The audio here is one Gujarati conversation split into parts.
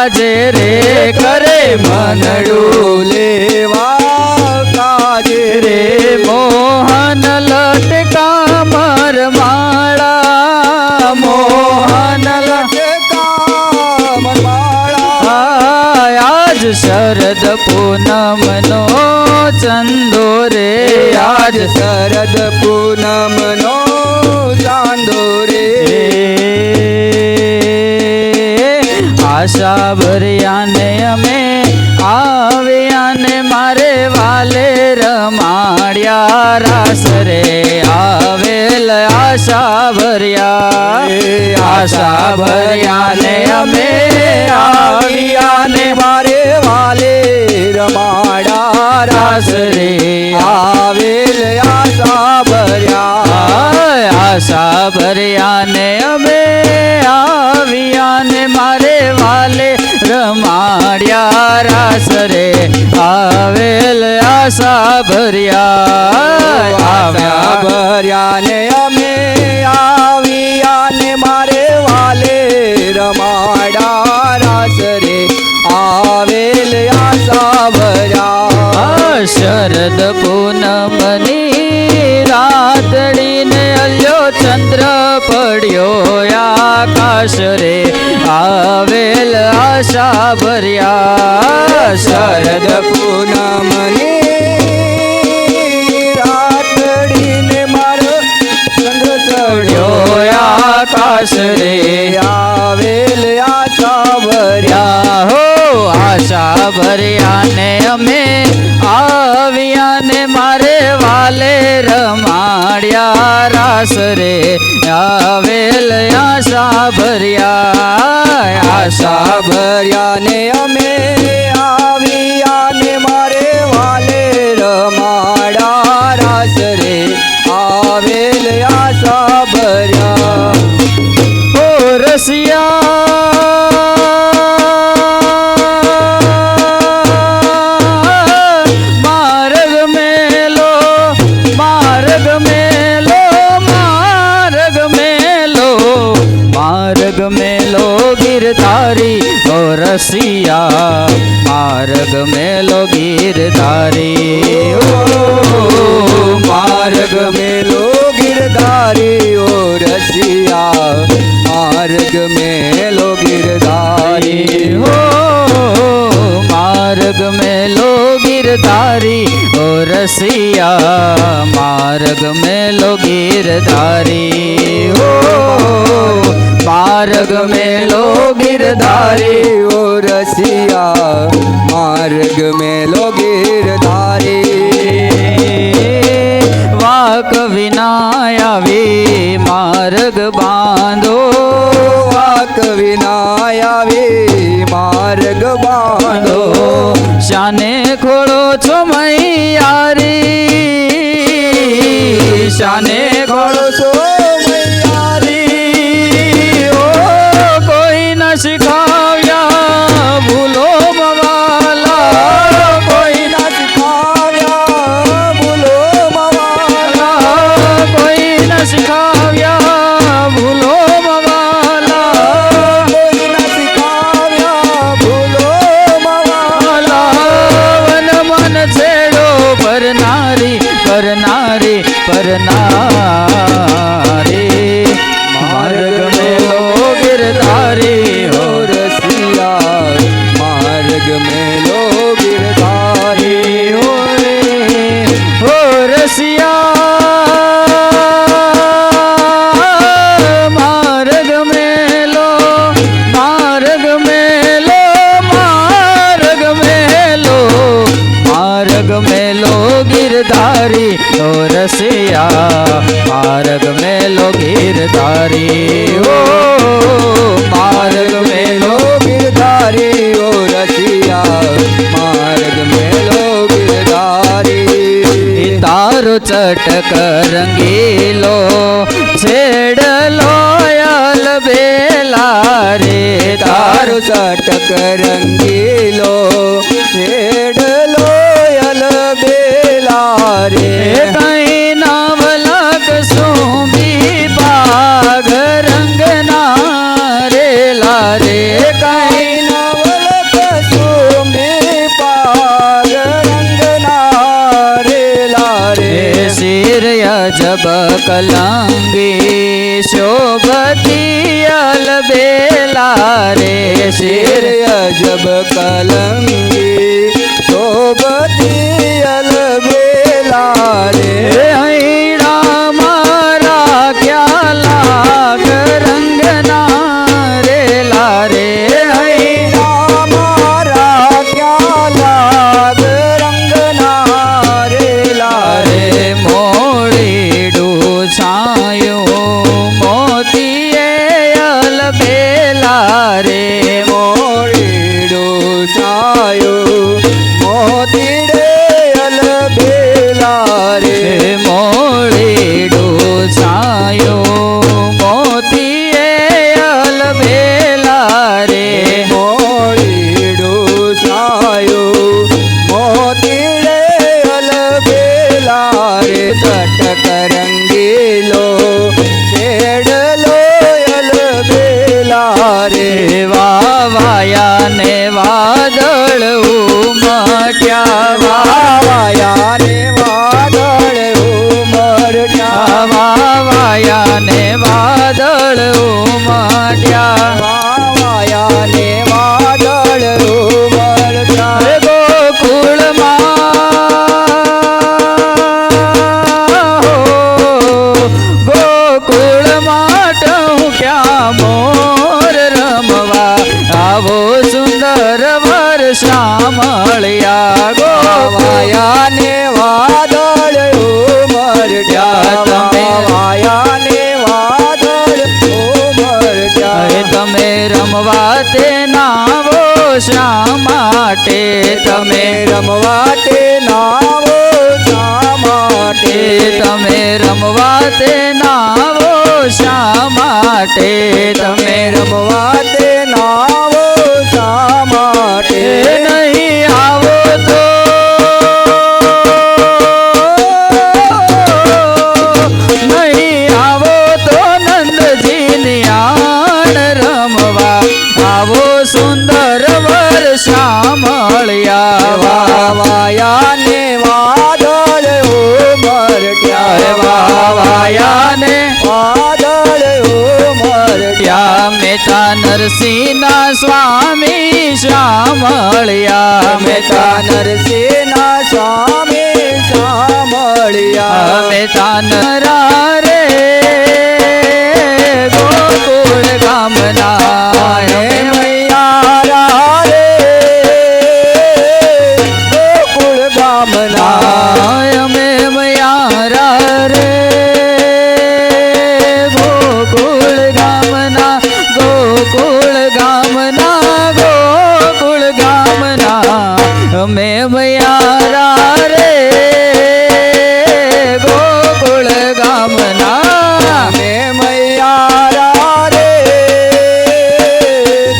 કાજે રે કરે મનડું લેવા કાજે રે મોહન લટકા મરમાળા મોહન લટકા મરમાળા આજ શરદ પૂનમનો ચંદો રે આજ શરદ પૂનમનો ચાંદો રે આશા ભર્યાને અમે આવ્યાને મારે વાલે રમાડ્યા રાસ રે આવેલ આશા ભર્યાને અમે આવ્યાને મારે વાલે રમાડા રાસ રે આવેલ આશા ભર્યાને અમે આવ્યાને મારે વાલે રમાડ્યા રાસ રે આવેલ આશા ભર્યાને અમે આવ્યાને મારે વાલે રમાડા રાસ રે આવેલ આશા ભર્યા શરદ પૂનમની રાતડીને અલ્યો ચંદ્ર પડ્યો આકાશ રે આવેલ આશા ભર્યા શરદ પૂનમની રાતડીને મારો ચંદ્ર ચડ્યો આકાશ રે આવેલ આશા ભર્યા હો આશા ભર્યાને અમે આવ્યાને મારે વાલે રમાડ્યા રાસ રે આવેલ આશા ભર્યાને અમે આવ્યાને મારે વાલે રમાડા રાસ રે આવેલ આશા ભર્યા ઓ રસિયા गिरधारी ओ रसिया मार्ग मेलो गिरधारी मार्ग मेलो गिरधारी ओ रसिया मार्ग मेलो गिरधारी हो मार्ग मेलो गिरधारी ओ रसिया मार्ग मेलो गिरधारी हो मार्ग मेलो गिरधारी ओ रसिया मार्ग मेलो गिरधारी वाक विनायावी मार्ग बांधो वाक विनायावी मार्ग बांधो शाने खोड़ो छो मैयारी शाने खोड़ो छो सिखाव्या भूलो मवाला कोई ना सिखाव्या भूलो मवाला कोई न सिखाव्या भूलो मवाला कोई ना सिखाव्या भूलो मवाला वन मन छेड़ो पर नारी पर नारी पर नारी मार्ग में लो गिरधारी हो रसिया मार्ग में लो गिरधारी हो रसिया मार्ग में लो मार्ग में लो मार्ग में लो मार्ग में लो गिरधारी हो रसिया मार्ग में लो गिरधारी हो मार्ग में लो गिरधारी ओ रसिया मार्ग में लो गिरधारी तारो चटक रंगीलो छेड़ लो यल बेला रे तारो चटक रंगीलो छेड़ लो यल बेला रे कहीं नावलक सूंबी बाग रंग नारे ला रे कहीं नावल શોભતી અલબેલા રે શેર અજબ કલંગી શોભતી અલબેલા રે હૈણા મારા ક્યાં લાગ રંગના રેલા રે હૈણા મારા ક્યાં લાગ રંગના રેલા રે મોડીડું છાયું મોતીએ અલબેલા રે મોડીડું છાયું મોતીડે અલબેલા રે મોડીડું છાયું મોતીએ અલબેલા રે મોડીડું છાયું મોતીડે અલબેલા રે તટક રંગીલો છેડલો અલબેલા રે વાવાયા ને વાદળ ઉમટ્યા વાવાયા ને વાદળ ઉમટ્યા વાવાયા ને વાદળ ઉમટ્યા વાવાયા ને વાદળ ઉમટ્યા ગોકુળમાં ટહું ક્યાં મોર રમવા આવો સુંદર વર્ષા મળ્યા વાવાયા ને વાદળ ઉમટ્યા તમે વાવાયા ને વાદળ ઉમટ્યા તમે રમવા તે નાવો શા માટે તમે રમવા તે નાવો શા માટે તમે રમવા તે નાવો શા માટે તમે રમવા તે નાવો શા માટે નહીં આવો તો નહીં આવો તો નંદજીની આણ રમવા આવો સુંદર વર્ષા મળ્યા વાવાયા ને વાદળ ઉમટ્યા વાવાયા ને વાદળ ઉમટ્યા મેતા નરસિંહના સ્વામી શા મળ્યા મેતા નરસિંહના સ્વામી સાંભળ્યા મેતા નરા રે ગોકુળ ગામના મૈયારા રે ગોકુળ ગામના અમે મયારા રે ગોકુળ ગામના ગોકુળ ગામના ગોકુળ ગામના અમે મયારા રે ગોકુળ ગામના મે મૈયારા રે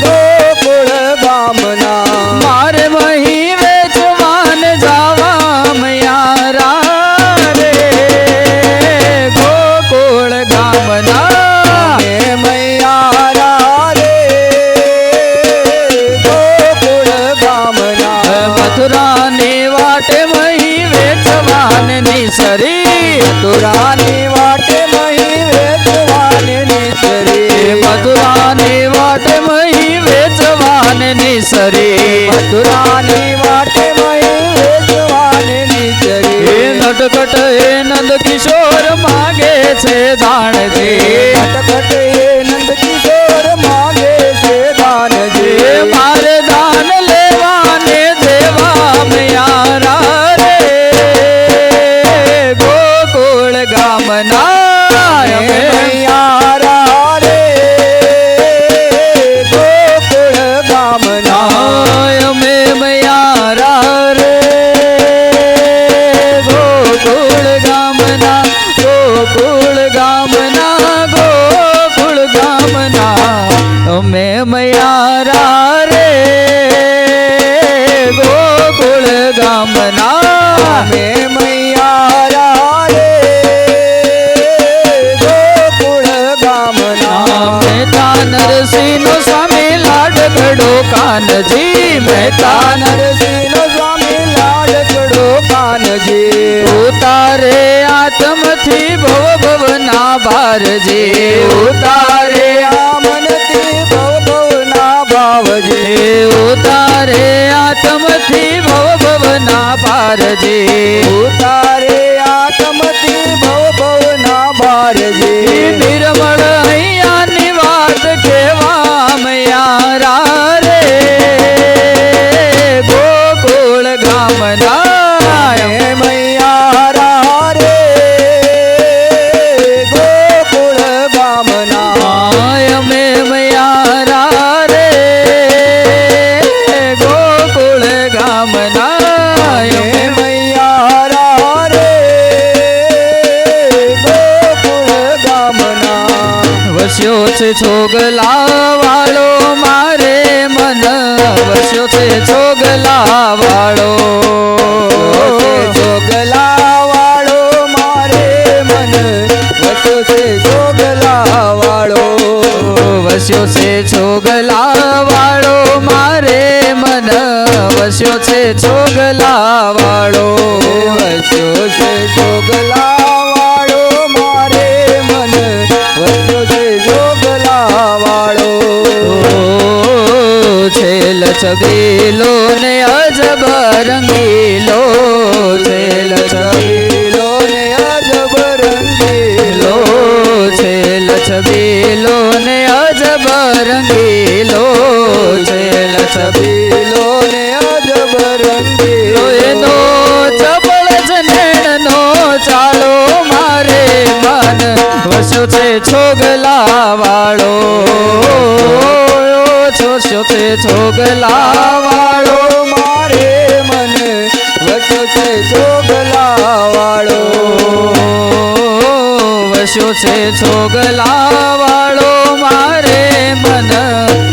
ગોકુળ ગામના મારે મહી વેચવાન જાવા મયારા રે ગોકુળ ગામના મે મૈયારા રે ગોકુળ ગામના મથુરાની વાટે મહી વેચવાન નિસરી મથુરાની વાટે મહી વેચવાન નિસરી મથુરાની વાટે મહી વેચવાન નિસરી મથુરાની વાટે મહી વેચવાન નિસરી નટકટ એ નંદ કિશોર માગે છે દાણજી નટખટ એ નંદ કિશોર માગે છે દાનજી મારે દાન લેવાને દેવા મયારા રે ગોકુળ ગામના મૈયારા રે ગોકુળ ગામના અમે મયારા રે ગોકુળ ગામના ગોકુળ ગામના ગોકુળ ગામના અમે મયારા રે ગોકુળ ગામના મે મૈયારા રે ગોકુળ ગામના મહેતા નરસિંહનો સ્વામી લાડકડો કાનજી મહેતા નરસિંહ સ્વામી લાડકડો કાનજી ઉતારે આત્મ મનથી ભવ ભવના ભારજી ઉતારે આમનથી ભવ ભવના ભાવજી ઉતારે આત્મથી ભવ ભવના ભારજી ઉતારે આત્મથી ભવ ભવના ભારજી નિર્મળ અહીંયાની વાત કેવા મૈયારા રે ગોકુળ ગામના હે મૈયારા રે ગોકુળ ગામના અમે મૈયારા રે ગોકુળ ગામના હે મૈયારા રે ગોકુળ ગામના વસ્યો છે છોગલા વાળો મારે મન વસ્યો છે છોગલા વાળો જોગલા વાળો મારે મન વસ્યો છે જોગલા વાળો વસ્યો છે છોગલા વાળો મારે મન વસ્યો છે છોગલા વાળો વસ્યો છે જોગલા વાળો મારે મન વસ્યો છે જોગલા વાળો છેલ છબીલો ને અજબ રંગીલો છેલ છબીલો છબીલો ને અજબ રંગીલો છેલ છબીલો ને અજબ રંગીલો છેલ છબીલો છબીલો ને અજબ રંગીલો એનો ચપળ જનેણનો ચાલો મારે મન વસ્યો છે છોગલા વાળો છોસ્યો છે છોગલા વાળો મારે મન વસ્યો છે જોગલા વાળો વસ્યો છે છોગલા વાળો મારે મન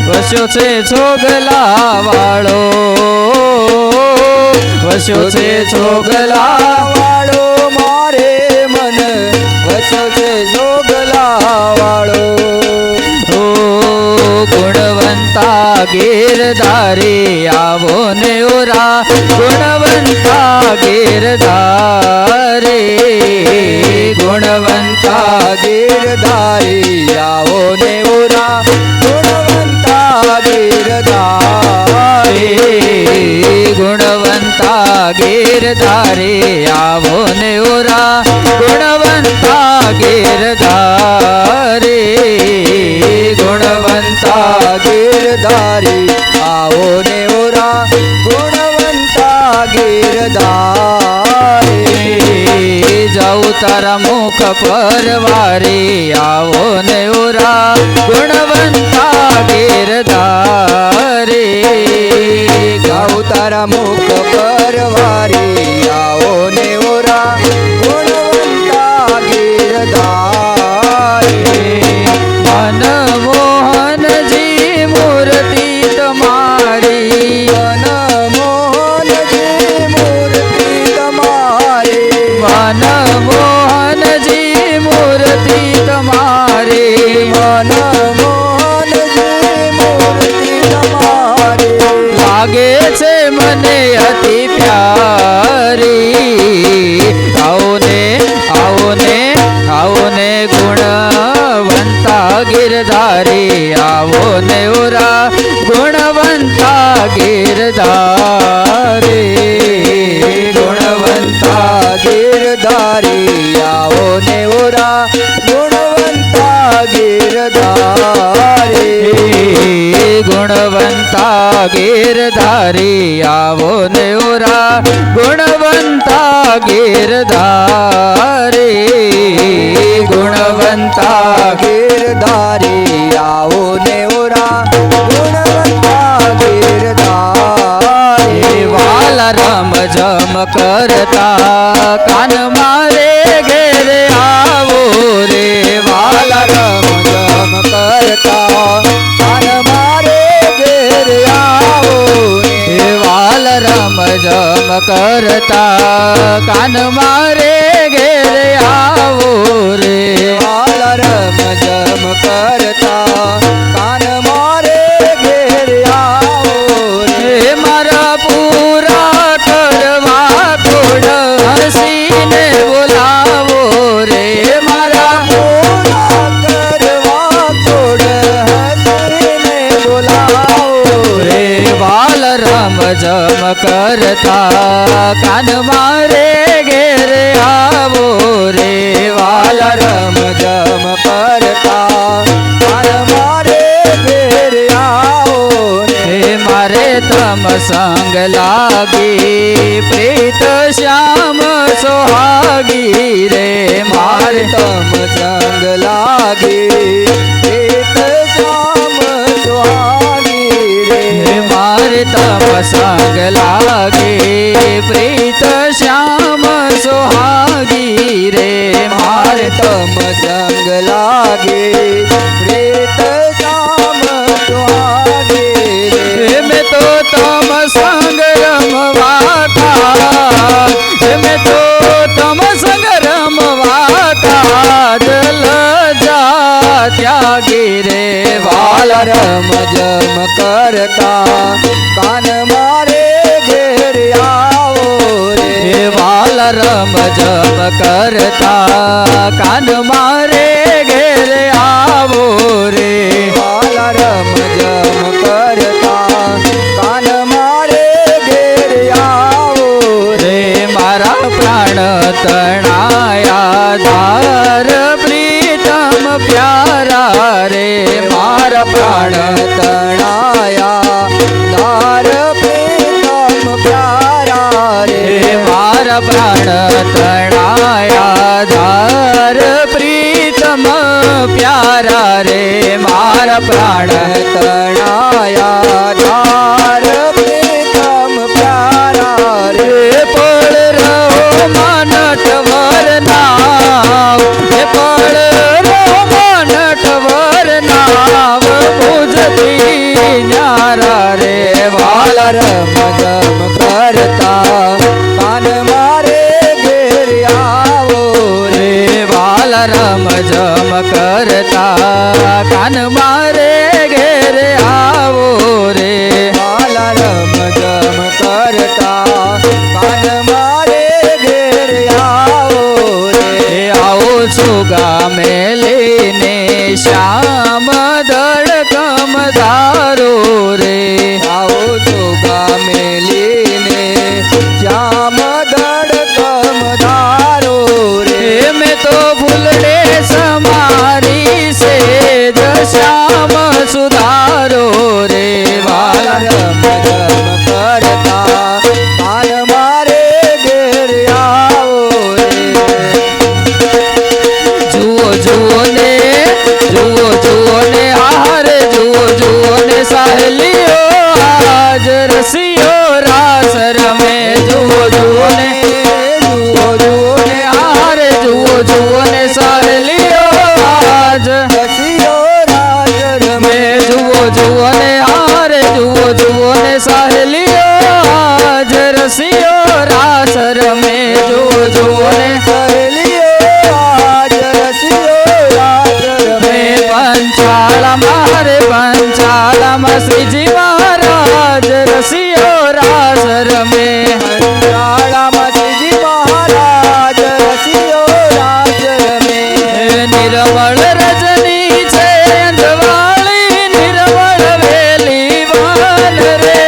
વસ્યો છે છોગલા વાળો વસ્યો છે છોગલા વાળો મારે મન વસ્યો છે જોગલા વાળો ઓ ગુણવંતા ગીરધારી આવો ને ઓરા ગુણવંતા ગીરધારી ગુણવંતા ગીરધારી આવો ને ઓરા ગુણવંતા ગીરધારી ગુણવંતા ગીરધારી આવો ને ઓરા ગુણવંતા ગીરધારી ગુણવંતા ગીરધારી આવો ને ઓરા ગુણવંતા ગીરધારી જાઉં તારા મુખ પર વારી આવો ને ઓરા ગુણવંતા ગીરધારી ગાઉ તારા મુખ પર વારી આવો ને ઓરા ગુણવંતા ગીરધારી મનમોહનજી મૂર્તિ તમારી મનમોહનજી મૂર્તિ તમારી મનમોહનજી મૂર્તિ તમારી મનમોહનજી મૂર્તિ તમારી લાગે છે મને અતિ પ્યારી આવો ને આવો ને આવો ને ગુણવંતા ગીરધારી આવો ને ઓરા ગુણવંતા ગીરધારી ગુણવંતા ગીરધારી આવો ને ઓરા ગુણવંતા ગીરધારી ગુણવંતા ગીરધારી આવો ને ઓરા ગુણવંતા ગીરધારી ગુણવંતા ગીરધારી આવો ને ઓરા ગુણવંતા ગીરધારી વાલા રમ જમ કરતા કાન મારે ઘેર આવો રે વાલા રમ જમ કરતા કાન મારે ઘેર આવો હે વાલ રમ જમ કરતા કાન મારે ઘેર આવો રે વાલ રમ જમ કરતા કાન મારે ઘેર આવો હે મારા પૂરા કરવા કોડ હસીને બોલાવો રે રમ જમ કરતા કાન મારે ઘેર આવો રે વાલા રમ જમ કરતા કાન મારે ઘેર આવો હે મારે તમ સંગ લાગી પ્રીત શ્યામ સોહાગી રે મારે તમ સંગ લાગી પ્રીત શ્યામ સુહાગી રે હે મારે તમ સંગ લાગી પ્રીત શ્યામ સોહાગી રે મારે તમ સંગ લાગે પ્રીત શ્યામ સુહાગી રે મેં તો તમ સંગ રમવા કા મેં તો તમ સંગ રમવા કા જલ જા ત્યાગી રે વાલા રમ જમ કરતા કાન મારે ઘેર આવો રે હે વાલા રમ જમ કરતા કાન મારે ઘેર આવો રે વાલા રમ જમ કરતા કાન મારે ઘેર આવો રે મારા પ્રાણ તણાયા ધાર પ્રીતમ પ્યારા રે મારા પ્રાણ તણાયા ધાર પ્રીતમ પ્યારા રે મારા પ્રાણ તણાયા ધાર પ્રીતમ પ્યારા રે મારા પ્રાણ તણાયા ધાર પ્રીતમ પ્યારા રે પળ રહો માનઠવર નાવ હે પળ રહો માનઠવર નાવ પૂજતી ન્યારા રે વાલા રમ જમ કરતા કાન મારે ઘેર આવો રે રે વાલા રમ જમ કરતા કાન મારે ઘેર આવો રે વાલા રમ જમ કરતા કાન મારે ઘેર આવો રે હે આવો છું ગામે લઈને શ્યામ દડકમ ધારો રે આવો છો ગામે લઈને શ્યામ દડકમ ધારો રે હે મેં તો ભૂલડે સમારી સેજ શ્યામ સુધારો રે વાલા રમ જમ કરતા કાન મારે ઘેર આવો રે જુઓ જુઓ ને હાર જુઓ ને સાહેલીઓ આજ રસિયો રાસ રમે જુઓ ને હાર જુઓ ને સાહેલીઓ આજ રસિયો રાજ રમે મેં જુઓ ને હાર જુઓ ને સાહેલીઓ આજ રસિયો રાસ રમે જુઓ ને સહેલીઓ આજ રસિયો રાજ રમે પંચાળામાં શ્રીજી મહારાજ રસિયો રાસ રમે શાળામાં શ્રીજી મહારાજ રસિયો રાજ રમે નિર્મળ રજની છે અંજવાળી નિર્મળ વેલી વાન રે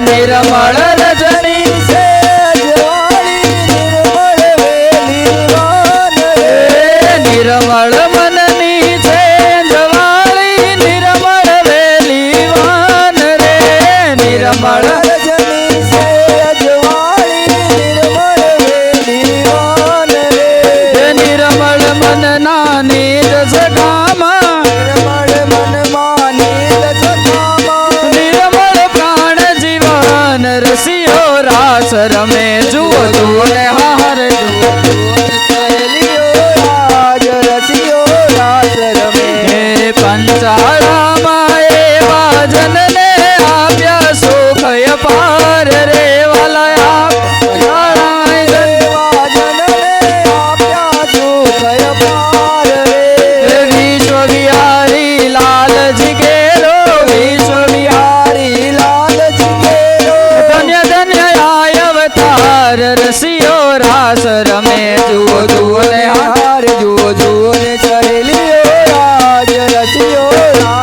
નિર્મળ રજની છે અજવાળી નિર્મળ વેલી વાન રે નિર્મળ મનની છે અંજવાળી નિર્મળ વેલી વાન રે નિર્મળ રજની છે અજવાળી નિર્મળ વેલી વાન રે નિર્મળ મનના નિજ સખામાં નિર્મળ મનમાં નીલ સખામાં નિર્મળ પ્રાણ જીવન રસિયો રાસ રમે જુઓ ને હાર જુઓ સહેલીઓ રાજ રસિયો રાસ રમે હે પંચાળામાં એવા જનને આપ્યા સુખ અપાર રે વાલા દેવા જનને આપ્યા સુખ અપાર રે વિશ્વ વિહારી લાલજી કેરો વિશ્વ વિહારી હરી લાલજી કેરો ધન્ય ધન્ય આય અવતાર રસિયો રાસ રમે જુઓ ને હાર હાર જુઓ ને સહેલીઓ રાજ રસિયો રાજ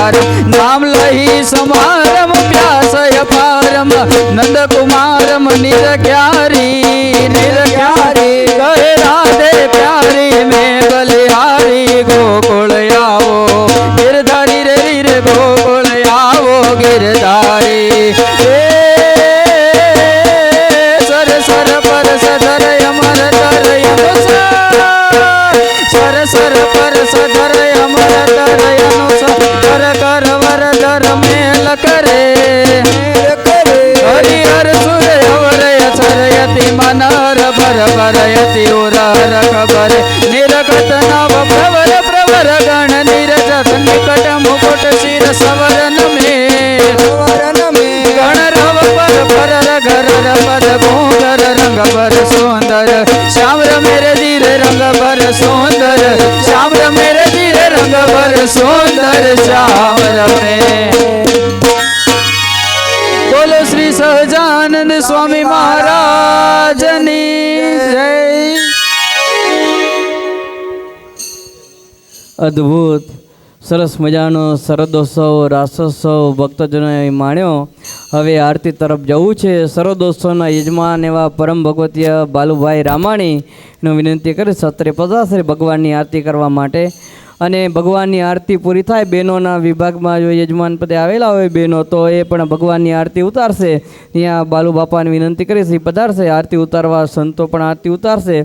સારમ નામ લહી સમારમ પ્યાસય પારમ નંદકુમારમ નિરખ્યારી નિરખ્યારી કહે રાધે પ્યારી મેં બલિહારી ગોકુળ આવો ગિરધારી રે રીર ગોકુળ આવો ગિરધારી સર સર પર સધર અમર તર સર સર પર સધર અમર તર કર કર વરધર મેલ કરે હરિહર સુર અવરય સરયતિ મનર ભર ભરયતિ ઉરહર ખબર નિરગત નવ પ્રવર પ્રવર ગણ નિરજત નિકટ મુકુટ શિર સવરન મેં ગણ રવ પર પરર ઘરર પદ ભૂંગર રંગ ભર સુંદર શ્યામ રમેર ધીર રંગ ભર સુંદર શ્યામ રમેર ધીર રંગ ભર સુંદર શ્યામ રમે બોલો શ્રી સહજાનંદ સ્વામી મહારાજની જય. અદ્ભુત સરસ મજાનો શરદોત્સવ રાસોત્સવ ભક્તજનોએ માણ્યો. હવે આરતી તરફ જવું છે. શરદોત્સવના યજમાન એવા પરમ ભગવતીય બાલુભાઈ રામાણીનો વિનંતી કરી સત્રે પધારશે ભગવાનની આરતી કરવા માટે. અને ભગવાનની આરતી પૂરી થાય બહેનોના વિભાગમાં જો યજમાન પદે આવેલા હોય બહેનો તો એ પણ ભગવાનની આરતી ઉતારશે. ત્યાં બાલુ બાપાને વિનંતી કરીશ એ પધારશે આરતી ઉતારવા. સંતો પણ આરતી ઉતારશે.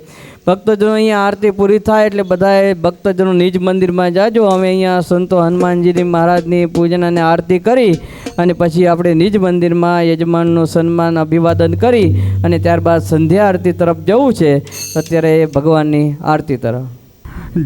ભક્તજનો અહીંયા આરતી પૂરી થાય એટલે બધાએ ભક્તજનો નિજ મંદિરમાં જાજો. અમે અહીંયા સંતો હનુમાનજીની મહારાજની પૂજન અને આરતી કરી અને પછી આપણે નિજ મંદિરમાં યજમાનનું સન્માન અભિવાદન કરી અને ત્યારબાદ સંધ્યા આરતી તરફ જવું છે. અત્યારે ભગવાનની આરતી તરફ.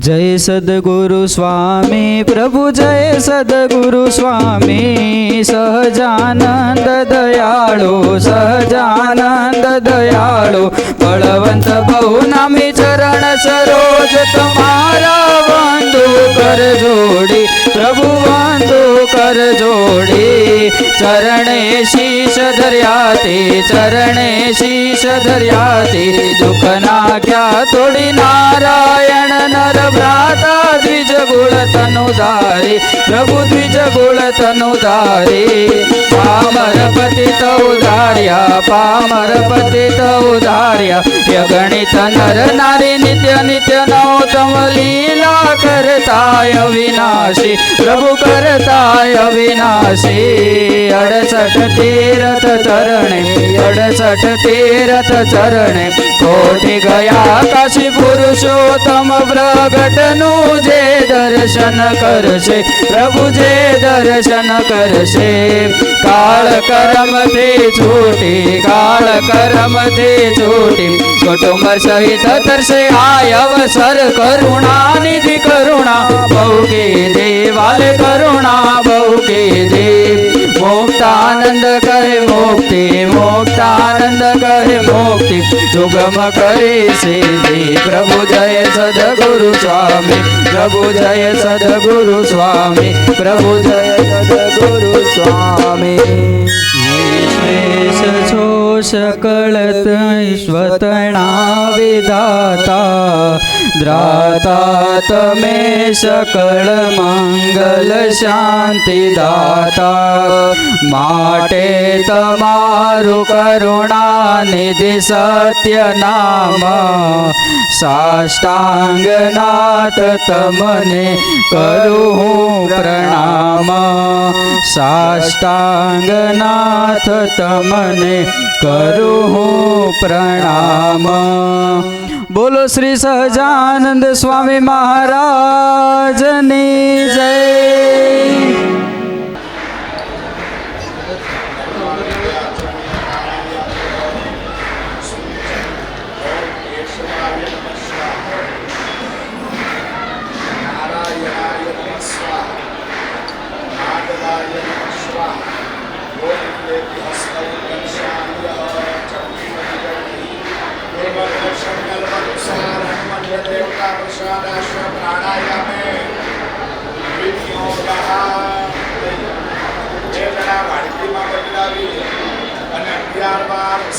જય સદગુરુ સ્વામી પ્રભુ જય સદગુરુ સ્વામી સહજાનંદ દયાળુ સહજાનંદ દયાળુ બળવંત બહુ નામી ચરણ સરોજ તમારા વંદુ કર જોડી પ્રભુ વંદુ કર જોડી ચરણે શીશ ધર્યાતી ચરણે શીશ ધર્યાતી દુઃખ નાખ્યા તોડી નારાયણ નર ભ્રાતા દ્વિજ ગુણ તનુધારી પ્રભુ દ્વિજ ગુણ તનુધારી પામર પતિત ઉધાર્યા પામર પતિત ઉધાર્યા યગણિત નર નારી નિત્ય નિત્ય નૌતમ લીલા કરતાય અવિનાશી પ્રભુ કરતાય અવિનાશી 68 તીરથ ચરણે 68 તીરથ ચરણે કોટી ગયા કાશી પુરુષોત્તમ પ્રગટનું જે દર્શન કરશે પ્રભુ જે દર્શન કરશે કાળ કર્મથી છૂટી કાળ કર્મથી છૂટી કુટુંબ સહિત તરસે આય અવસર કરુણા નિધિ કરુણા બહુ કીધી વાલે કરુણા બહુ કીધી મુક્તાનંદ કહે મુક્તિ મુક્તાનંદ કહે મુક્તિ દુગમ કરે સિદ્ધિ પ્રભુ જય સદગુરુ સ્વામી પ્રભુ જય સદગુરુ સ્વામી પ્રભુ જય સદગુરુ સ્વામી શ્રેષ છો સકળ ઈશ્વતણા વિધાતા દ્રાતા તમે સકળ મંગલ શાંતિ દાતા માટે તમારું કરુણા નિધિ સત્ય નામ સાષ્ટાંગનાથ તમને કરું હું પ્રણામ સાષ્ટાંગનાથ તમને કરું હું પ્રણામ. બોલો શ્રી સહજાનંદ સ્વામી મહારાજની જય.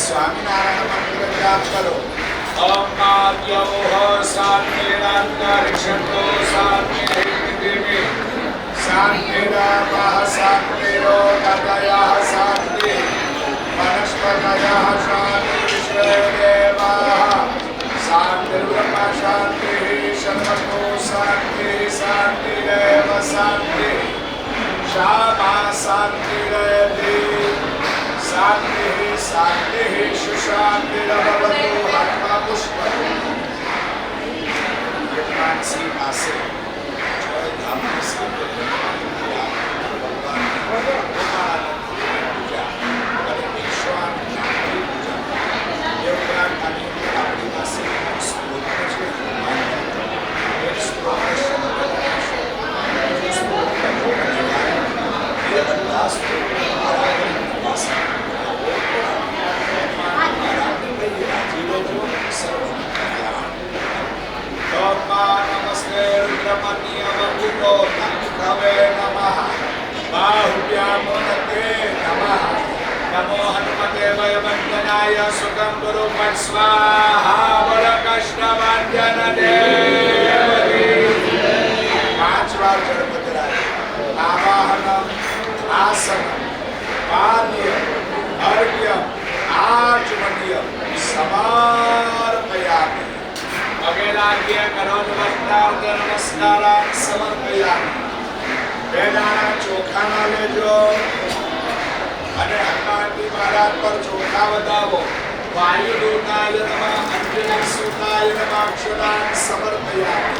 સ્વામિનારાયણ મંત્ર જાપ કરો. ઓમ નાદ્યોઃ શાંતિરાંતરિક્ષતો શાંતિર્નિધિ शान्तिरापः शान्तिरोगतयः शान्तिः वनस्पतयः शान्तिर्विश्वे देवाः शान्तिर्ब्रह्म शान्तिः सर्वतो शान्तिः शान्तिरेव शान्तिः श्यामा शान्तिरेधि शान्तिः शान्तिः सुशान्तिरभवतु आत्मापुष्पम् यज्ञांसी પાસે ધામની સાથે ભગવાન પૂજા અને વિશ્વાસની પૂજા એ ઉપરાંત આપણી પાસે સ્તોત્ર છે એક સ્તોત્ર એ બધા સ્તોત્ર આપણી પાસે नमस्ते रुद्रमन्यवभूतो नमः नमः बाहुव्यामोदते नमः नमो हनुमते वयवन्दनाय सुखं गुरु स्वाहा वरकष्टभञ्जन देवकी 5 વાર જળપતરાય આવાહન આસન પાદ્ય અર્ઘ્ય આચમનીય સમર્પયામિ अगेलाग्य करोद्वस्तार्थ नमस्कारान् समर्पयामि वेदाना ચોખા ના લેજો અને હનુમાનજી મહારાજ પર ચોખા વધાવો વાયુદૂતાય નમઃ અંજલિ સુતાય નમઃ અક્ષરાन् સમર્પયામિ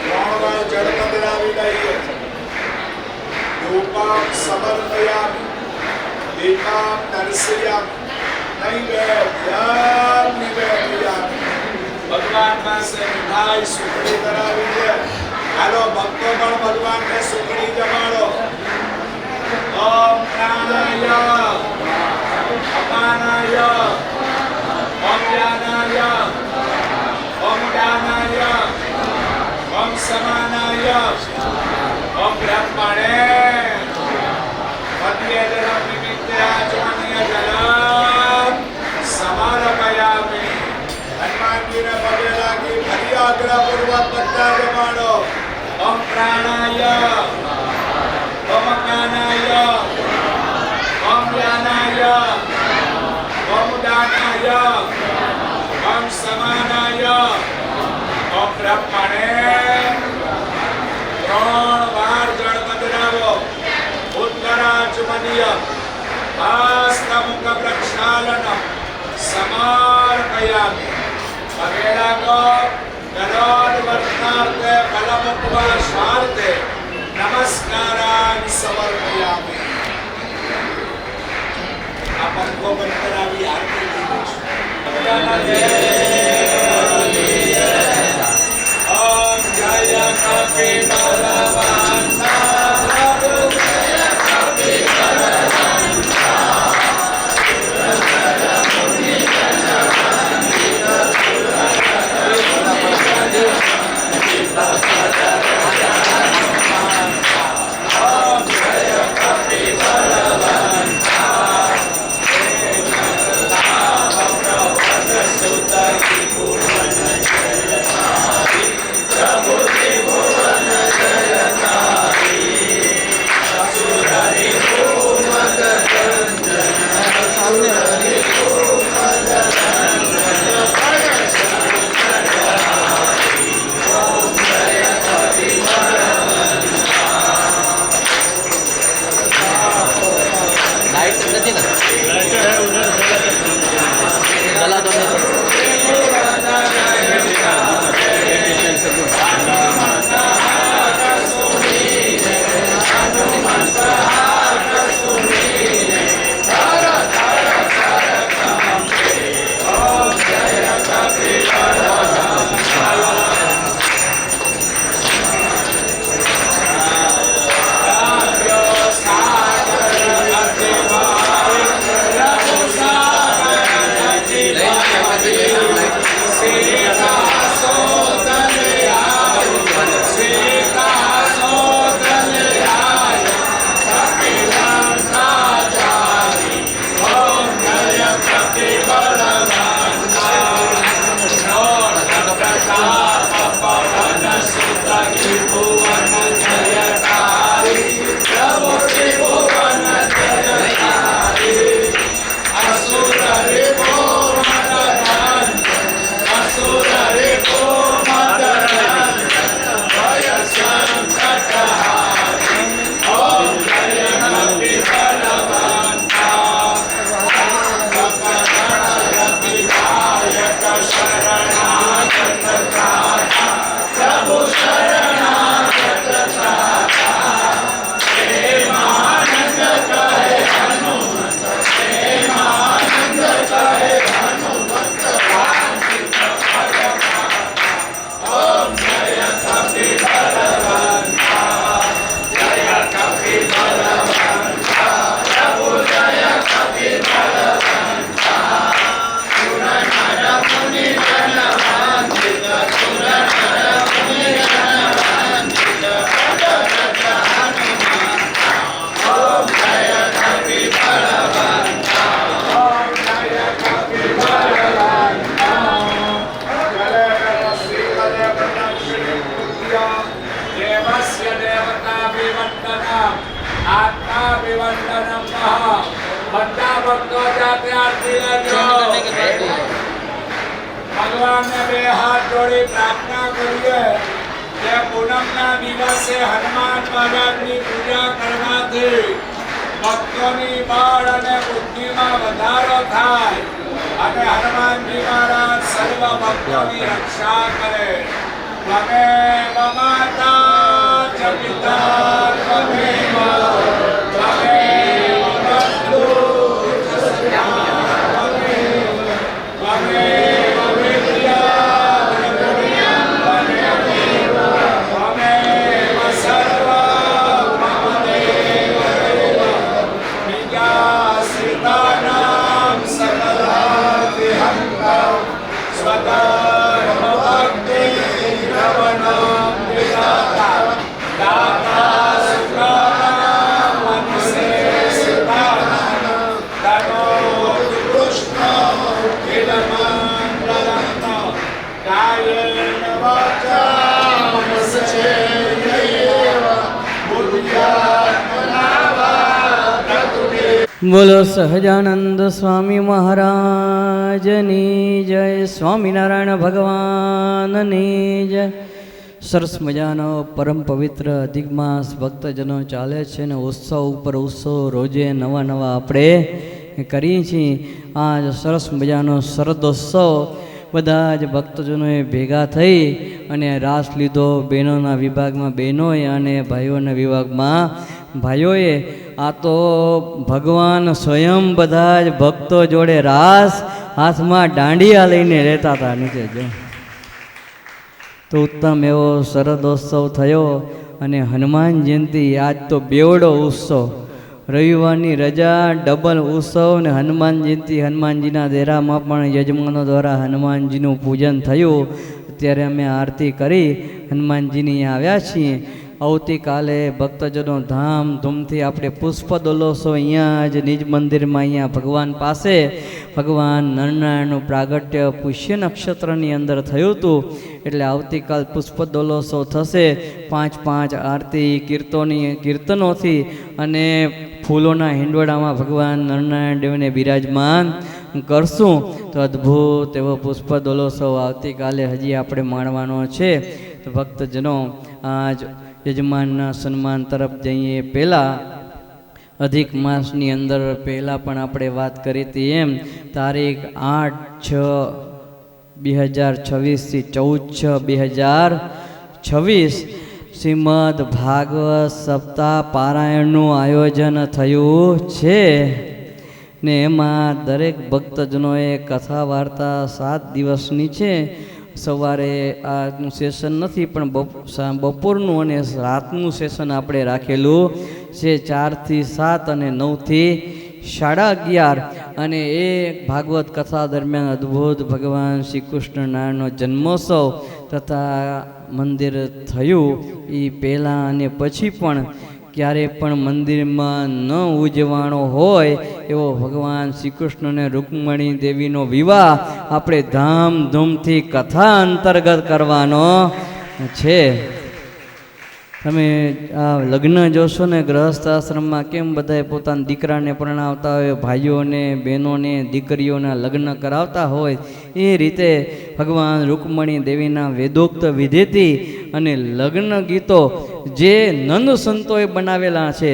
3 વાર જળ પધરાવી લઈએ ધૂપં સમર્પયામિ દીપં દર્શયામિ નૈવેદ્યં નિવેદયામિ ભગવાન પાસે મીઠાઈ સુખડી કરાવી છે હાલો ભક્તો પણ ભગવાનને સુખડી જમાડો ઓમ પ્રાણાય અપાનાય ઓમ વ્યાનાય ઓમ દાનાય ઓમ સમાનાય ઓમ બ્રહ્મણે મધ્યજનમ નિમિત્તે આચમનીય જલમ સમર્પયામિ હનુમાનજીને પગે લાગી ફરી આગ્રહપૂર્વક બધા જમાડો ઓમ પ્રાણાય ઓમ જ્ઞાનાય ઓમ જ્ઞાનાય ઓમ દાનાય ઓમ સમાનાય ઓમ બ્રહ્મણે 3 વાર જળ પધરાવો ઉત્તરાચમનીય હસ્તમુખ પ્રક્ષાલન સમર્પયામિ अगेलाको गरोड वर्तार्थे फलमुपवासार्थे नमस्कारान् समर्पयामि अपन को बंदरावी आरती ओम जय कपि बलवंता प्रभु जय कपि बलवंता આત્માભિવંદનમ બધા ભક્તો જાતે આરતી લેજો ભગવાનને બે હાથ જોડી પ્રાર્થના કરીએ કે પૂનમના દિવસે હનુમાન મહારાજની પૂજા કરવાથી ભક્તોની બળ અને બુદ્ધિમાં વધારો થાય અને હનુમાનજી મહારાજ સર્વ ભક્તોની રક્ષા કરે. તમે માતા ચ પિતા ત્વમેવ ત્વમેવ બંધુ ચ સખા ત્વમેવ ત્વમેવ વિદ્યા ત્વમેવ ત્વમેવ સર્વં મમ દેવ વિદ્યાશ્રિતાનાં સકલાભિહંતા સ્વધર્મભક્તિ પ્રવણં વિધાતા દાતા સુખાનાં મનસેષિતાનાં તનોતુ કૃષ્ણ ઇદમંગલં કાયેન વાચા મનસેન્દ્રિયૈવ બુદ્ધ્યાત્મના વા પ્રકૃતિ. બોલો સહજાનંદ સ્વામી મહારાજની જય. સ્વામિનારાયણ ભગવાનની જય. સરસ મજાનો પરમ પવિત્ર અધિક માસ ભક્તજનો ચાલે છે ને ઉત્સવ ઉપર ઉત્સવ રોજે નવા નવા આપણે કરીએ છીએ. આજ સરસ મજાનો શરદોત્સવ બધા જ ભક્તજનોએ ભેગા થઈ અને રાસ લીધો. બહેનોના વિભાગમાં બહેનોએ અને ભાઈઓના વિભાગમાં ભાઈઓએ. આ તો ભગવાન સ્વયં બધા જ ભક્તો જોડે રાસ હાથમાં દાંડિયા લઈને રહેતા હતા. નીચે જો તો ઉત્તમ એવો શરદોત્સવ થયો. અને હનુમાન જયંતિ આજ તો બેવડો ઉત્સવ. રવિવારની રજા ડબલ ઉત્સવ ને હનુમાન જયંતિ. હનુમાનજીના દેરામાં પણ યજમાનો દ્વારા હનુમાનજીનું પૂજન થયું. અત્યારે અમે આરતી કરી હનુમાનજીની અહીંયા આવ્યા છીએ. આવતીકાલે ભક્તજનો ધામધૂમથી આપણે પુષ્પ દોલોત્સવ અહીંયા જ નિજ મંદિરમાં અહીંયા ભગવાન પાસે ભગવાન નરનારાયણનું પ્રાગટ્ય પુષ્ય નક્ષત્રની અંદર થયું હતું. એટલે આવતીકાલ પુષ્પ દોલોત્સવ થશે. 5 આરતી કીર્તનોથી અને ફૂલોના હિંડોળામાં ભગવાન નરનારાયણ દેવને બિરાજમાન કરશું. તો અદ્ભુત એવો પુષ્પ દોલોત્સવ આવતીકાલે હજી આપણે માણવાનો છે. તો ભક્તજનો આજ યજમાનના સન્માન તરફ જઈએ પહેલાં અધિક માસની અંદર પહેલાં પણ આપણે વાત કરી હતી એમ તારીખ 8/6/2026 થી 14/6/2026 શ્રીમદ ભાગવત સપ્તાહ પારાયણનું આયોજન થયું છે. ને એમાં દરેક ભક્તજનોએ કથા વાર્તા 7 દિવસની છે. સવારે આજનું સેશન નથી પણ બપોરનું અને રાતનું સેશન આપણે રાખેલું છે. 4 થી 7 અને 9 થી 11:30. અને એ ભાગવત કથા દરમિયાન અદ્ભુત ભગવાન શ્રી કૃષ્ણ નારાયણનો જન્મોત્સવ તથા મંદિર થયું. એ પહેલાં અને પછી પણ ક્યારે પણ મંદિરમાં ન ઉજવાણો હોય એવો ભગવાન શ્રી કૃષ્ણ અને રૂકમણી દેવીનો વિવાહ આપણે ધામધૂમથી કથા અંતર્ગત કરવાનો છે. તમે આ લગ્ન જોશો ને ગૃહસ્થ આશ્રમમાં કેમ બધાએ પોતાના દીકરાને પરણાવતા હોય, ભાઈઓને બહેનોને દીકરીઓના લગ્ન કરાવતા હોય, એ રીતે ભગવાન રૂકમણી દેવીના વેદોક્ત વિધિથી અને લગ્ન ગીતો જે નંદ સંતોએ બનાવેલા છે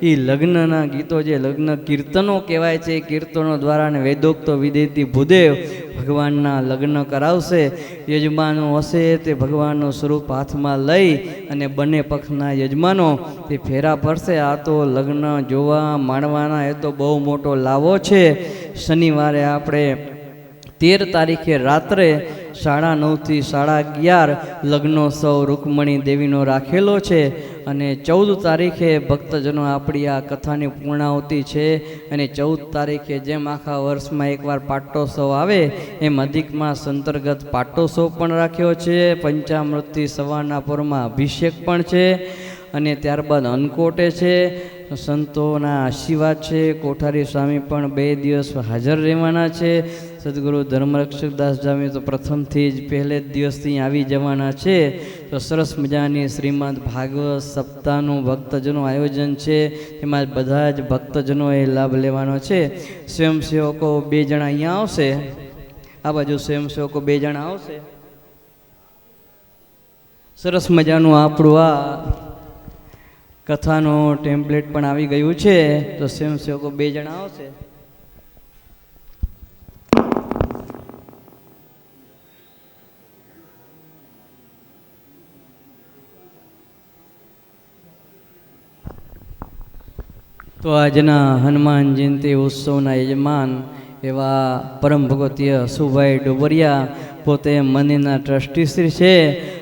એ લગ્નના ગીતો જે લગ્ન કીર્તનો કહેવાય છે, એ કીર્તનો દ્વારા અને વેદોક્ત વિધિથી ભૂદેવ ભગવાનના લગ્ન કરાવશે. યજમાનો હશે તે ભગવાનનું સ્વરૂપ હાથમાં લઈ અને બંને પક્ષના યજમાનો તે ફેરા ફરશે. આ તો લગ્ન જોવા માણવાના એ તો બહુ મોટો લાવો છે. શનિવારે આપણે 13 તારીખે રાત્રે 9:30 થી 11:30 લગ્નોત્સવ રૂકમણી દેવીનો રાખેલો છે. અને 14 તારીખે ભક્તજનો આપણી આ કથાની પૂર્ણાહુતિ છે. અને 14 તારીખે જેમ આખા વર્ષમાં એકવાર પાટોત્સવ આવે એમ અધિક માસ અંતર્ગત પાટોત્સવ પણ રાખ્યો છે. પંચામૃતથી સવારના પરમાં અભિષેક પણ છે. અને ત્યારબાદ અન્નકોટે છે, સંતોના આશીર્વાદ છે. કોઠારી સ્વામી પણ 2 દિવસ હાજર રહેવાના છે. સદગુરુ ધર્મરક્ષક દાસ જામી તો પ્રથમથી જ પહેલે જ દિવસથી આવી જવાના છે. તો સરસ મજાની શ્રીમદ ભાગવત સપ્તાહનું ભક્તજનો આયોજન છે. એમાં બધા જ ભક્તજનોએ લાભ લેવાનો છે. સ્વયંસેવકો 2 જણા અહીંયા આવશે. આ બાજુ સ્વયંસેવકો 2 જણા આવશે. સરસ મજાનું આપણું આ કથાનું ટેમ્પલેટ પણ આવી ગયું છે. તો સ્વયંસેવકો 2 જણા આવશે. તો આજના હનુમાન જયંતિ ઉત્સવના યજમાન એવા પરમ ભગવતીય હસુભાઈ ડોબરિયા પોતે મંદિરના ટ્રસ્ટીશ્રી છે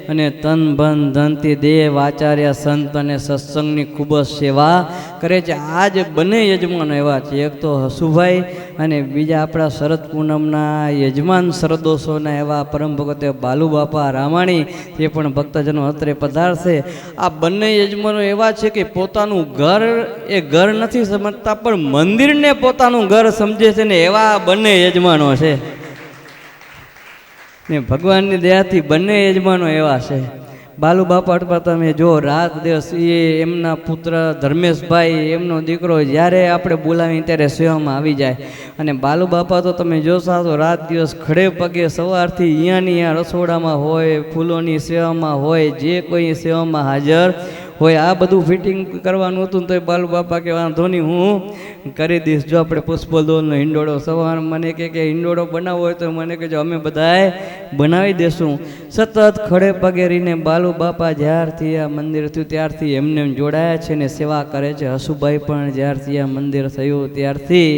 અને તન બન ધનથી દેવ આચાર્ય સંત અને સત્સંગની ખૂબ જ સેવા કરે છે. આજ બંને યજમાનો એવા છે, એક તો હસુભાઈ અને બીજા આપણા શરદ પૂનમના યજમાન શરદોત્સવના એવા પરમ ભગવતીય બાલુબાપા રામાણી, તે પણ ભક્તજનો અત્રે પધારશે. આ બંને યજમાનો એવા છે કે પોતાનું ઘર એ ઘર નથી સમજતા પણ મંદિરને પોતાનું ઘર સમજે છે ને એવા બંને યજમાનો છે. ને ભગવાનની દયાથી બંને યજમાનો એવા છે. બાલુબાપા તમે જો રાત દિવસ એ એમના પુત્ર ધર્મેશભાઈ એમનો દીકરો જ્યારે આપણે બોલાવીએ ત્યારે સેવામાં આવી જાય. અને બાલુબાપા તો તમે જોશો તો રાત દિવસ ખડે પગે સવારથી અહીંયાની અહીંયા રસોડામાં હોય, ફૂલોની સેવામાં હોય, જે કોઈ સેવામાં હાજર હોય. આ બધું ફિટિંગ કરવાનું હતું તો બાલુબાપા કે વાંધો નહીં હું કરી દઈશ. જો આપણે પુષ્પદોલનો હિંડોળો સવાર મને કે હિંડોળો બનાવવો હોય તો મને કહેજો, અમે બધાએ બનાવી દેશું. સતત ખડે પગે રહીને બાલુબાપા જ્યારથી આ મંદિર થયું ત્યારથી એમને જોડાયા છે ને સેવા કરે છે. હસુભાઈ પણ જ્યારથી આ મંદિર થયું ત્યારથી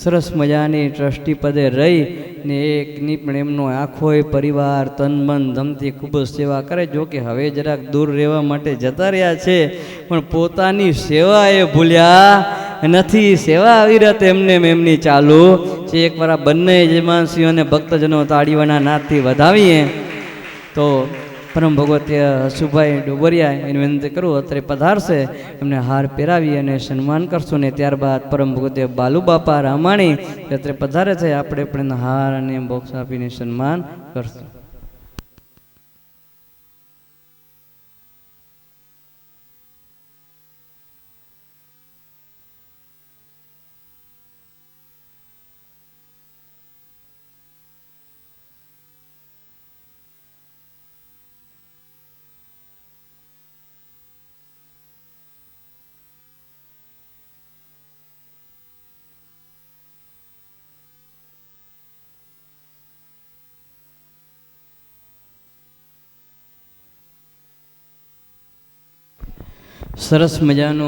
સરસ મજાની ટ્રસ્ટી પદે રહી ને એકની પણ એમનો આખોય પરિવાર તન મન ધમથી ખૂબ જ સેવા કરે. જો કે હવે જરાક દૂર રહેવા માટે જતા રહ્યા છે પણ પોતાની સેવા એ ભૂલ્યા નથી. સેવા આવી રહે એમને એમની ચાલુ છે. એકવાર આ બંને યજમાનશ્રીઓને ભક્તજનો તાળીઓના નાદથી વધાવીએ તો પરમ ભગવતીય હસુભાઈ ડોબરિયા એની વિનંતી કરું અત્રે પધારશે. એમને હાર પહેરાવી અને સન્માન કરશું ને ત્યારબાદ પરમ ભગવતીય બાલુબાપા રામાણી અત્રે પધારે છે. આપણે પણ હાર અને બોક્સ આપીને સન્માન કરશું. સરસ મજાનો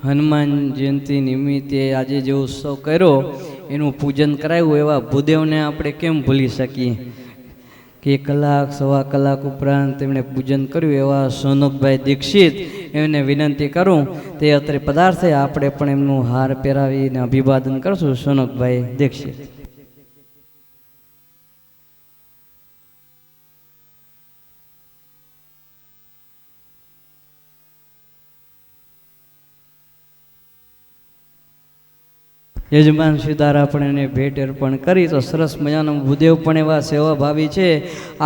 હનુમાન જયંતિ નિમિત્તે આજે જે ઉત્સવ કર્યો એનું પૂજન કરાયું એવા ભૂદેવને આપણે કેમ ભૂલી શકીએ કે 1 કલાક સવા કલાક ઉપરાંત તેમણે પૂજન કર્યું એવા સોનકભાઈ દીક્ષિત એમને વિનંતી કરું તે અત્રે પધારશે. આપણે પણ એમનું હાર પહેરાવીને અભિવાદન કરશું. સોનકભાઈ દીક્ષિત. યજમાન સીધારા પણ એને ભેટ અર્પણ કરી. તો સરસ મજાનો ભૂદેવ પણ એવા સેવાભાવી છે.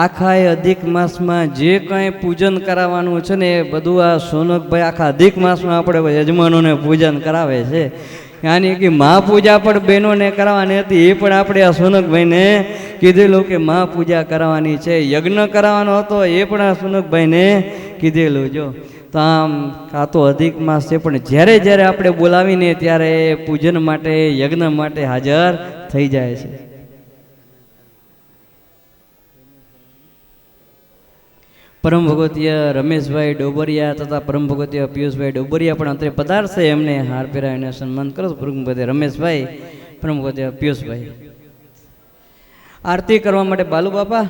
આખા અધિક માસમાં જે કંઈ પૂજન કરાવવાનું છે ને એ બધું આ સોનકભાઈ આખા અધિક માસમાં આપણે યજમાનોને પૂજન કરાવે છે. યાની કે મહાપૂજા પણ બહેનોને કરાવવાની હતી એ પણ આપણે આ સોનકભાઈને કીધેલું કે મહાપૂજા કરાવવાની છે. યજ્ઞ કરાવવાનો હતો એ પણ આ સોનકભાઈને કીધેલું. જો તો આમ આ તો અધિક માસ છે પણ જ્યારે જ્યારે આપણે બોલાવીને ત્યારે પૂજન માટે યજ્ઞ માટે હાજર થઈ જાય છે. પરમ ભગવતીય રમેશભાઈ ડોબરિયા તથા પરમ ભગવતીય પિયુષભાઈ ડોબરિયા પણ અત્રે પધારશે. એમને હાર પહેરાવીને સન્માન કરો. પરમ ભગવતીય રમેશભાઈ, પરમ ભગવતીય પિયુષભાઈ. આરતી કરવા માટે બાલુબાપા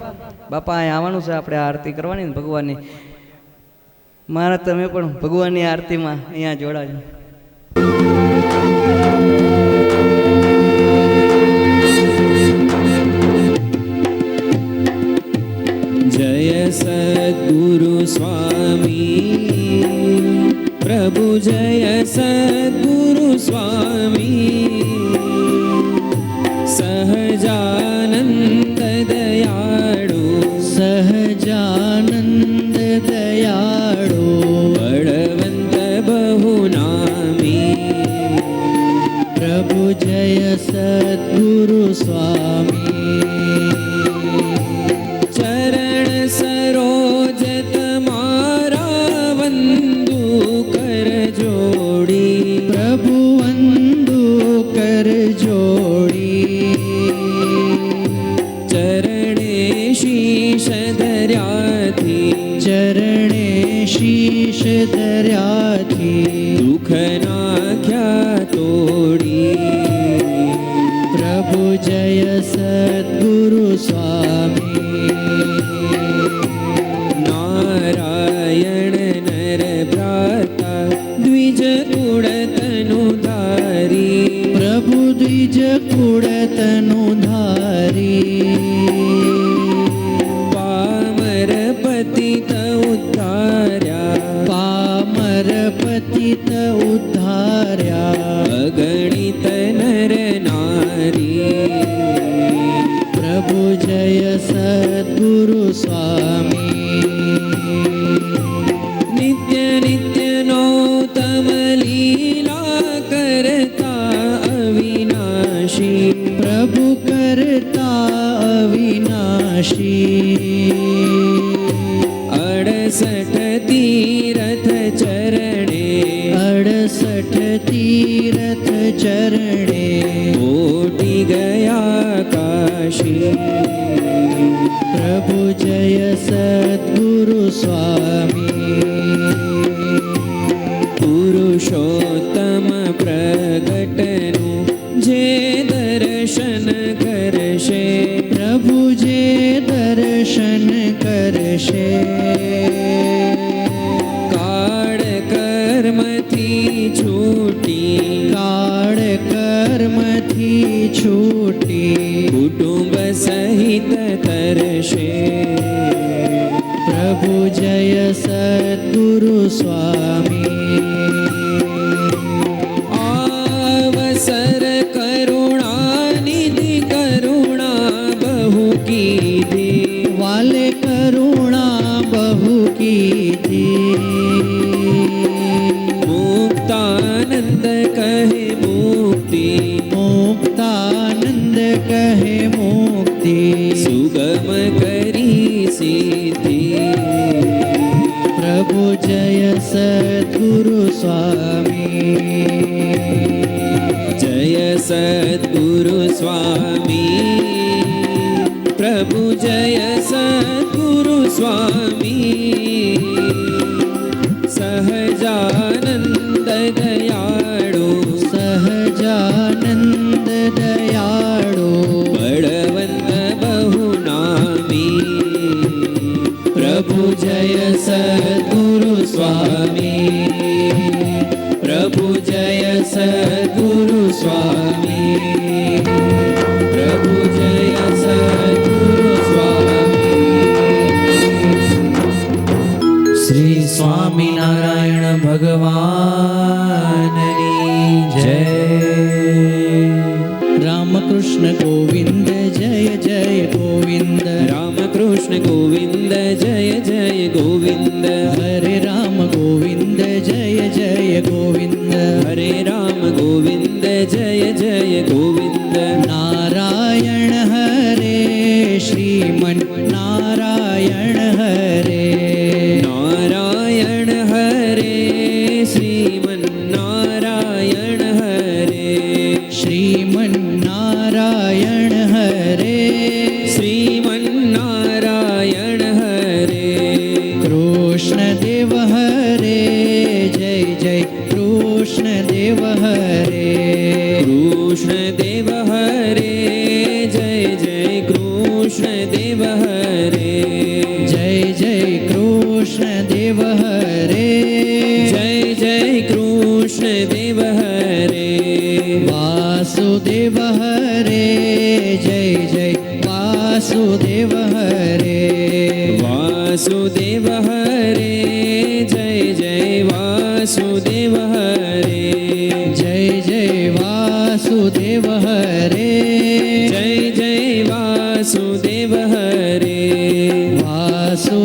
બાપા અહીં આવવાનું છે. આપણે આરતી કરવાની ભગવાનની. મારા તમે પણ ભગવાનની આરતીમાં અહીંયા જોડાજો. जय सद्गुरु स्वामी प्रभु, जय सद्गुरु स्वामी સહજાનંદ દયાળો બળવંત બહુનામી પ્રભુ જય સદ્ગુરુ સ્વામી ચરણ સરોજ તમારા વંદુ કર જોડી પ્રભુ વંદુ કર જોડી ચરણે શીશ ધર્યાથી દુઃખ નાખ્યા તોડી પ્રભુ જય સદ્ગુરુ સ્વામી નારાયણ નર ભ્રાતા દ્વિજ કુળ તનુ ધારી પ્રભુ દ્વિજ કુળ તનુ ધારી પામર પતિત ઉદ્ધાર્યા અગણિત નર નારી પ્રભુ જય સદ્ગુરુ સ્વામી નિત્ય નિત્ય નૌતમ લીલા કરતા અવિનાશી પ્રભુ કરતા અવિનાશી 68 તીરથ ચરણે 68 તીરથ ચરણે ઓટી ગયા કાશી પ્રભુ જય સદ્ગુરુ સ્વામી પુરુષોત્તમ પ્રગટનું જે દર્શન કરશે પ્રભુ જે દર્શન કરશે કાળ કર્મથી છૂટી કુટુંબ સહિત તરશે પ્રભુ જય સદ્ગુરુ સ્વામી આવસર કરુણાનિધિ કરુણા બહુ કીધી વાલે કરુણા બહુ કીધી મુક્તાનંદ કહે મુક્તિ મુક્તાનંદ કહે મુક્તિ સુગમ કરી સિદ્ધિ પ્રભુ જય સદ્ગુરુ સ્વામી જય સદ્ગુરુ સ્વામી પ્રભુ જય સદ્ગુરુ સ્વામી સહજાનંદ દયાળુ સહજાનંદ દયાળુ બળવંત બહુનામી પ્રભુ જય સદ્ગુરુ સ્વામી પ્રભુ જય સદ્ગુરુ સ્વામી પ્રભુ જય સદ્ગુરુ સ્વામી શ્રી સ્વામિનારાયણ ભગવાનની જય રામકૃષ્ણ ગોવિંદ જય જય ગોવિંદ રામકૃષ્ણ ગોવિંદ જય જય ગોવિંદ હરે રામ ગોવિંદ જય જય ગોવિંદ હરે રામ ગોવિંદ જય જય ગોવિંદ નારાયણ હરે શ્રીમન નારાયણ હરે નારાયણ હરે શ્રીમન નારાયણ હરે શ્રીમન નારાયણ હરે શ્રીમન નારાયણ હરે કૃષ્ણ દેવ હરે જય જય કૃષ્ણ દેવ હરે કૃષ્ણ દેવ હરે જય જય કૃષ્ણ દેવ હરે જય જય કૃષ્ણ દેવ હરે જય જય કૃષ્ણ દેવ હરે વાસુદેવ હરે જય જય વાસુદેવ હરે વાસુદેવ હરે જય જય વાસુદેવ હરે જય જય વાસુદેવ હરે જય જય વાસુદેવ હરે વાસુદેવ